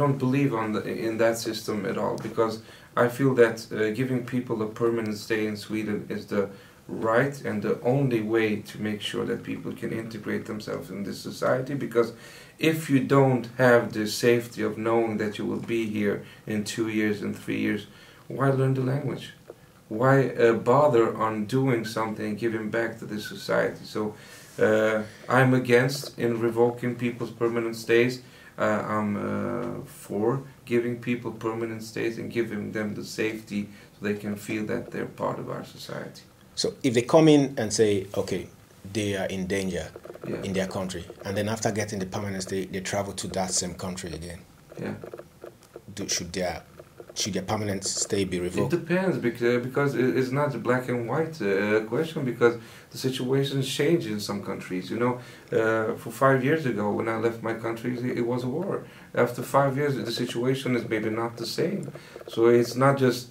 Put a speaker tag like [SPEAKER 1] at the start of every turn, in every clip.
[SPEAKER 1] don't believe in that system at all, because I feel that giving people a permanent stay in Sweden is the right and the only way to make sure that people can integrate themselves in this society. Because if you don't have the safety of knowing that you will be here in 2 years and 3 years, why learn the language? Why bother on doing something and giving back to this society? So I'm against in revoking people's permanent stays. I'm for giving people permanent stays and giving them the safety so they can feel that they're part of our society.
[SPEAKER 2] So if they come in and say, okay, they are in danger in their country, and then after getting the permanent stay, they travel to that same country again.
[SPEAKER 1] Yeah.
[SPEAKER 2] Should their permanent stay be revoked?
[SPEAKER 1] It depends, because it's not a black and white question, because the situations change in some countries. You know, for 5 years ago, when I left my country, it was a war. After 5 years, the situation is maybe not the same. So it's not just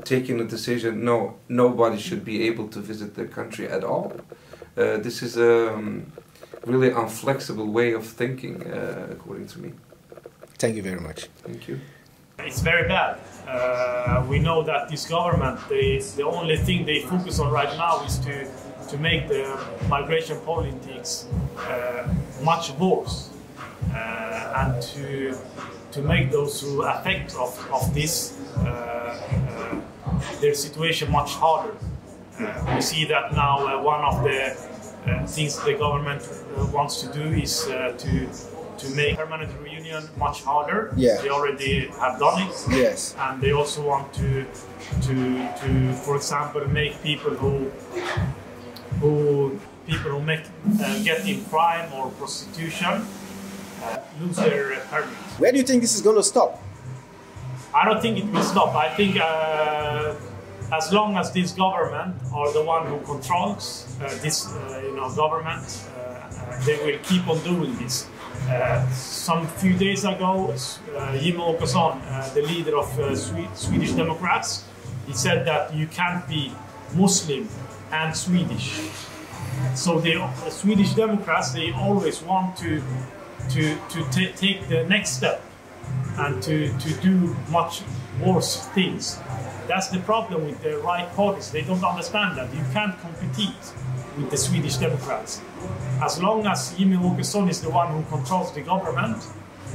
[SPEAKER 1] taking a decision, no, nobody should be able to visit their country at all. This is a really inflexible way of thinking, according to me.
[SPEAKER 2] Thank you very much.
[SPEAKER 1] Thank you.
[SPEAKER 3] It's very bad. We know that this government, the only thing they focus on right now is to make the migration politics much worse, and to make those who are affected of this their situation much harder. We see that now one of the things the government wants to do is to make permanent reunion much harder.
[SPEAKER 2] Yeah.
[SPEAKER 3] They already have done it.
[SPEAKER 2] Yes.
[SPEAKER 3] And they also want to for example, make people who get in crime or prostitution lose their permit.
[SPEAKER 2] Where do you think this is going to stop?
[SPEAKER 3] I don't think it will stop. I think as long as this government or the one who controls this government, they will keep on doing this. Some few days ago, Jimmie Åkesson, the leader of Swedish Democrats, he said that you can't be Muslim and Swedish. So the Swedish Democrats, they always want to take the next step and to do much worse things. That's the problem with the right parties. They don't understand that. You can't compete with the Swedish Democrats. As long as Jimmie Åkesson is the one who controls the government,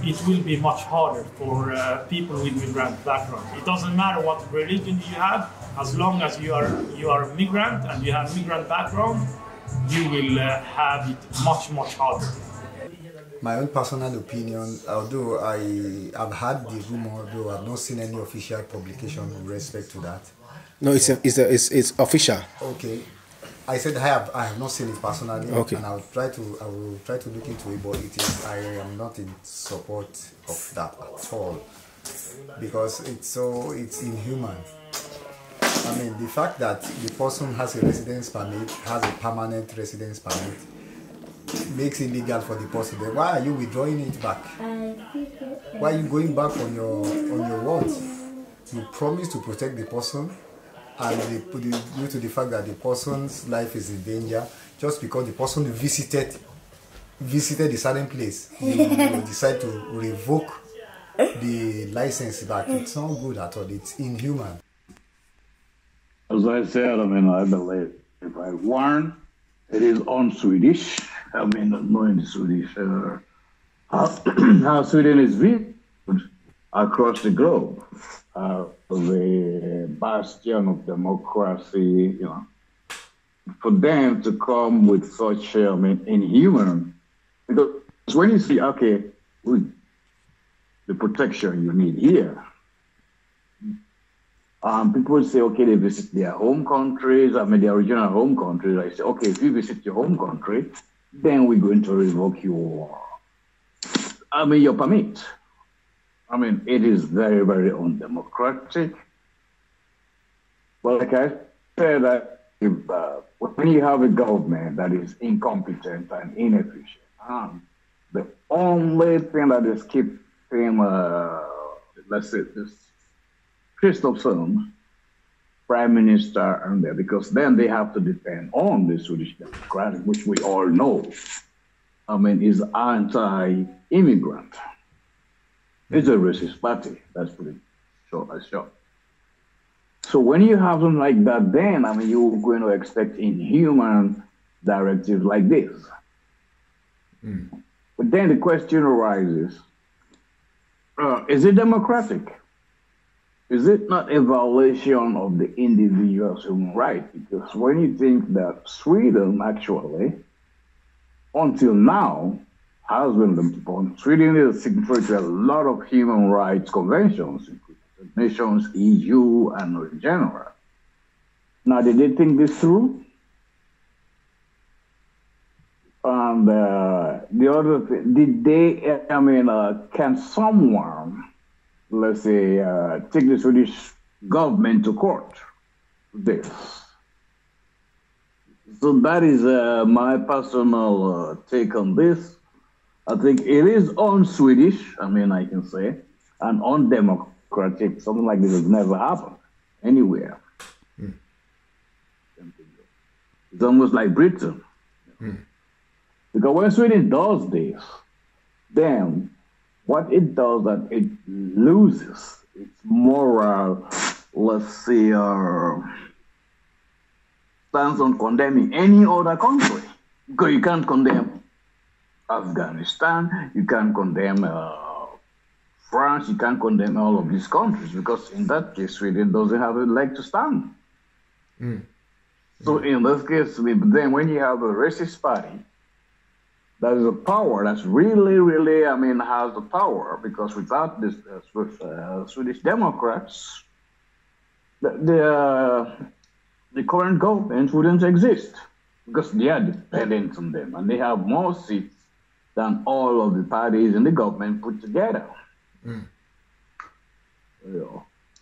[SPEAKER 3] it will be much harder for people with migrant background. It doesn't matter what religion you have, as long as you are a migrant and you have migrant background, you will have it much harder.
[SPEAKER 4] My own personal opinion, although I've heard the rumor, though I've not seen any official publication with respect to that.
[SPEAKER 2] No, it's official.
[SPEAKER 4] Okay, I said I have not seen it personally.
[SPEAKER 2] Okay.
[SPEAKER 4] And I will try to look into it, but I am not in support of that at all, because it's inhuman. I mean, the fact that the person has a residence permit, has a permanent residence permit, makes it legal for the person. Then why are you withdrawing it back? Why are you going back on your words? You promise to protect the person, and due to the fact that the person's life is in danger, just because the person visited a certain place, you decide to revoke the license back. It's not good at all. It's inhuman.
[SPEAKER 5] As I said, I mean, I believe if I warn, it is on Swedish. I mean, not knowing Swedish, how Sweden is viewed across the globe, the bastion of democracy, you know. For them to come with such, I mean, inhuman, because when you see, okay, with the protection you need here, people say, okay, they visit their home countries, I mean, their original home countries. I say, okay, if you visit your home country, then we're going to revoke your permit. I mean, it is very undemocratic. But like I said, that if, when you have a government that is incompetent and inefficient, the only thing that is keeping, let's say, this Kristersson's prime minister and there, because then they have to depend on the Swedish Democratic, which we all know, I mean, is anti-immigrant. It's a racist party. That's pretty short as short. So when you have them like that, then I mean you're going to expect inhuman directives like this. But then the question arises: is it democratic? Is it not a violation of the individual's human right? Because when you think that Sweden actually, until now, has been Sweden is a signatory to a lot of human rights conventions, including the nations, EU, and in general. Now, did they think this through? And the other thing, did they, can someone, let's say, take the Swedish government to court for this? So that is my personal take on this. I think it is un-Swedish, I can say, and undemocratic. Something like this has never happened anywhere. It's almost like Britain. Because when Sweden does this, then what it does that it loses its moral, let's say, stance on condemning any other country. Because you can't condemn Afghanistan, you can't condemn France, you can't condemn all of these countries, because in that case, Sweden doesn't have a leg to stand. So in this case, then when you have a racist party, that is a power that's really, really, has the power, because without this Swedish Democrats, the current government wouldn't exist, because they are dependent on them, and they have more seats than all of the parties in the government put together.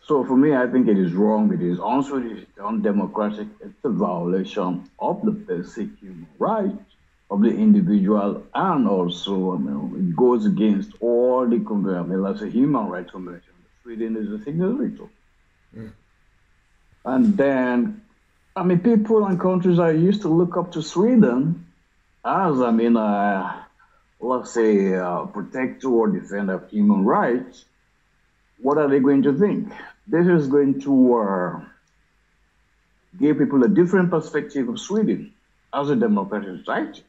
[SPEAKER 5] So for me, I think it is wrong. It is un-Swedish, undemocratic. It's a violation of the basic human rights of the individual, and also, it goes against all the conventions. That's a human rights convention. Sweden is a signatory to. And then, people and countries are used to look up to Sweden as, let's say, protector or defender of human rights. What are they going to think? This is going to give people a different perspective of Sweden as a democratic society.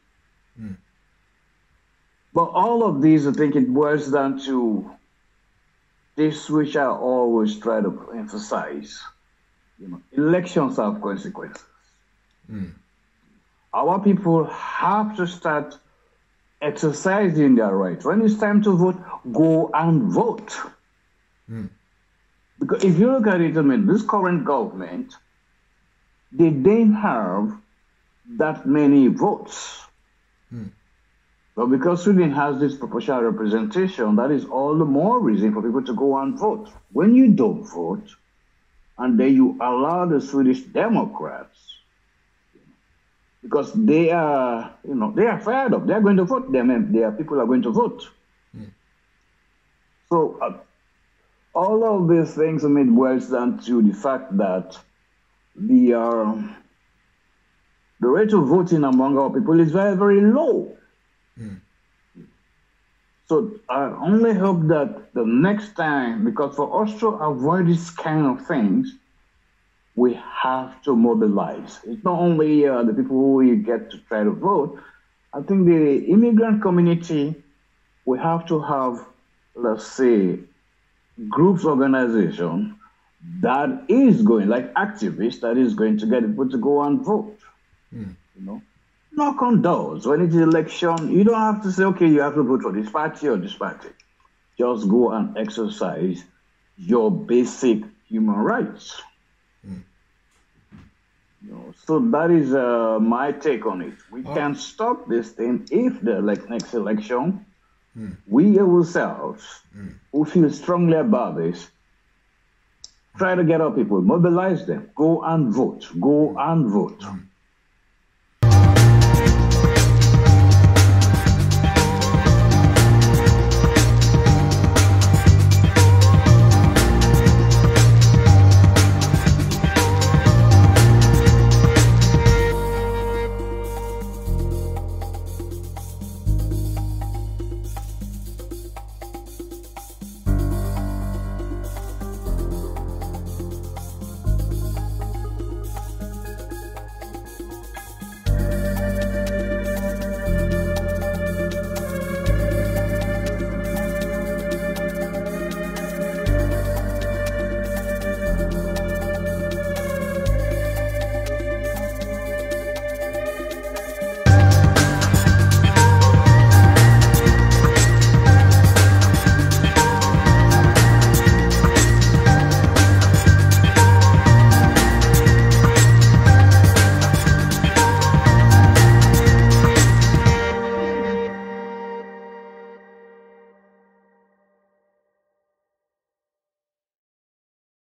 [SPEAKER 5] But all of these, I think it boils down to this, which I always try to emphasize. Elections have consequences. Our people have to start exercising their rights. When it's time to vote, go and vote. Because if you look at it, this current government, they didn't have that many votes. But because Sweden has this proportional representation, that is all the more reason for people to go and vote. When you don't vote, and then you allow the Swedish Democrats, because they are, they are fired up. They are going to vote. Their people are going to vote. So all of these things, boils down to the fact that the rate of voting among our people is very, very low. So I only hope that the next time, because for us to avoid this kind of things, we have to mobilize. It's not only the people who get to try to vote. I think the immigrant community, we have to have, let's say, groups, organization that is going, like activists, that is going to get people to go and vote. Knock on doors. When it's election, you don't have to say, okay, you have to vote for this party or this party. Just go and exercise your basic human rights. So that is my take on it. We can stop this thing if the next election, we ourselves, who feel strongly about this, try to get our people, mobilize them, go and vote, go and vote.